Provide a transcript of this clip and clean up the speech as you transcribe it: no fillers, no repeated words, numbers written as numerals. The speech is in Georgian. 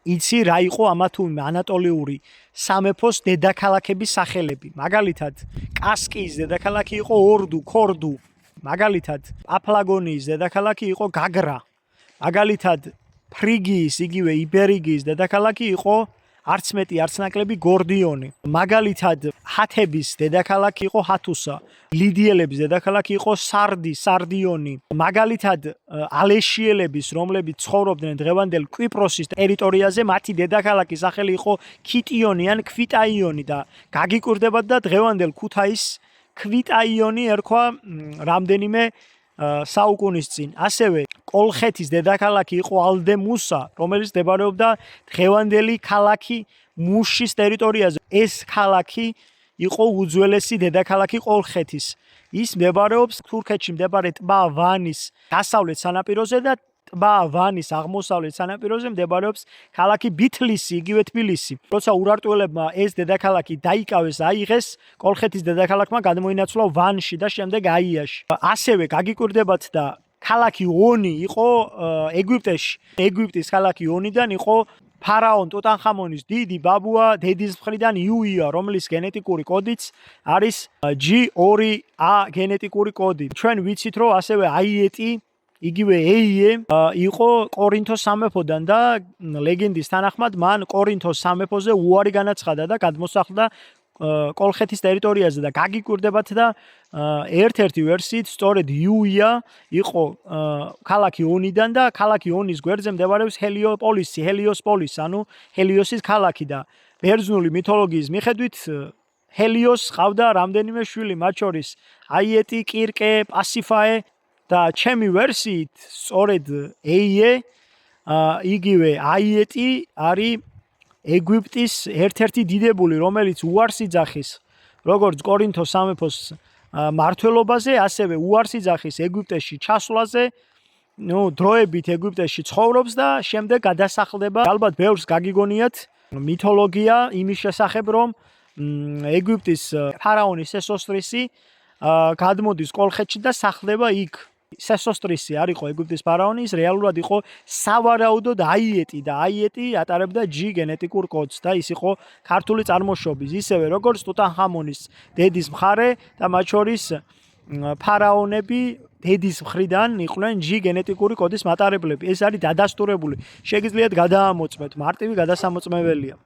იცი რა იყო ამა თუ იმე ანატოლიური სამეფოს დედაქალაქების სახელები. მაგალითად, კასკიის დედაქალაქი იყო ორდუ, ქორდუ. მაგალითად, აფლაგონიის დედაქალაქი იყო გაგრა. მაგალითად, ფრიგიის, იგივე იბერიგიის დედაქალაქი იყო არც მეტი არც ნაკლები გორდიონი. მაგალითად, ჰათების დედაქალაქი იყო ჰათუსა. ლიდიელების დედაქალაქი იყო სარდი, სარდიონი. მაგალითად, ალეშიელების, რომლებიც ცხოვრობდნენ დღევანდელ კვიპროსის ტერიტორიაზე, მათი დედაქალაქის სახელი იყო ქიტიონი ან ქვიტაიონი და გაგიკვირდებათ და დღევანდელ ქუთაისს ქვიტაიონი ერქვა რამდენიმე საუკუნის წინ. ასევე კოლხეთის დედაქალაქი იყო ალდემუსა, რომელიც მდებარეობდა დღევანდელი ქალაქი მუშის ტერიტორიაზე. ეს ქალაქი იყო უძველესი დედაქალაქი კოლხეთის. ის მდებარეობს თურქეთში მდებარე ტბა ვანის დასავლეთ სანაპიროზე და ტბა ვანის აღმოსავლეთ სანაპიროზე მდებარეობს ქალაქი ბითლისი, იგივე თბილისი. როცა ურარტუელებმა ეს დედაქალაქი დაიკავეს, აიღეს, კოლხეთის დედაქალაქმა გადმოინაცვლა ვანში და შემდეგ აიაში. ასევე გაგიკვირდებათ და ქალაქი ონი იყო ეგვიპტეში. ეგვიპტის ქალაქი ონიდან იყო ფარაონ ტუტანხამონის დიდი ბაბუა დედის მხრიდან იუია, რომლის გენეტიკური კოდიც არის G2A გენეტიკური კოდი. ჩვენ ვიცით, რომ ასევე აიეტი, იგივე ეიე იყო კორინთოს სამეფოდან და ლეგენდის თანახმად მან კორინთოს სამეფოზე უარი განაცხადა და გადმოსახლდა კოლხეთის ტერიტორიაზე და გაგიკვირდებათ და ერთ-ერთი ვერსიით სწორედ იუია იყო ქალაქი ონიდან და ქალაქი ონის გვერდზე მდებარეობს ჰელიოსპოლისი, ანუ ჰელიოსის ქალაქი და ბერძნული მითოლოგიის მიხედვით ჰელიოსს ჰყავდა რამდენიმე შვილი, მათ შორის აიეტი, კირკე, პასიფაე და ჩემი ვერსიით სწორედ ეიე, იგივე აიეტი არის ეგვიპტის ერთ-ერთი დიდებული, რომელიც უარს იძახის როგორც კორინთოს სამეფოს მმართველობაზე, ასევე უარს იძახის ეგვიპტეში ჩასვლაზე. დროებით ეგვიპტეში ცხოვრობს და შემდეგ გადასახლდება. ალბათ ბევრს გაგიგონიათ მითოლოგია იმის შესახებ, რომ ეგვიპტის ფარაონი სესოსტრისი გადმოდის კოლხეთში და სახლდება იქ. სესოსტრისი არ იყო ეგვიპტის ფარაონი, ის რეალურად იყო სავარაუდოდ აიეტი და აიეტი ატარებდა G გენეტიკურ კოდს და ის იყო ქართული წარმოშობის, ისევე როგორც ტუტანხამონის დედის მხარე და მათ შორის ფარაონები დედის მხრიდან იყვნენ G გენეტიკური კოდის მატარებლები. ეს არის დადასტურებული. შეგიძლიათ გადაამოწმეთ, მარტივი გადასამოწმებელია.